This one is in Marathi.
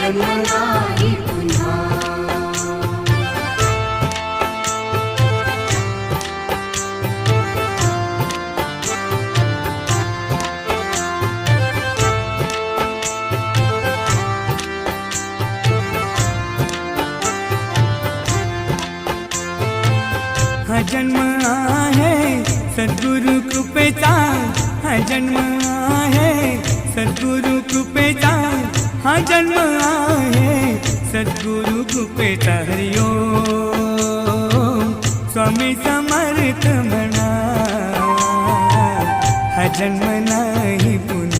जन्म नाही पुन्हा। हा जन्म आहे सद्गुरु कृपेचा, हा जन्म आहे सद्गुरु कृपेचा, हा जन्म आहे सद्गुरु कृपेचा। हरि ओम स्वामी समर्थ म्हणा, हा जन्म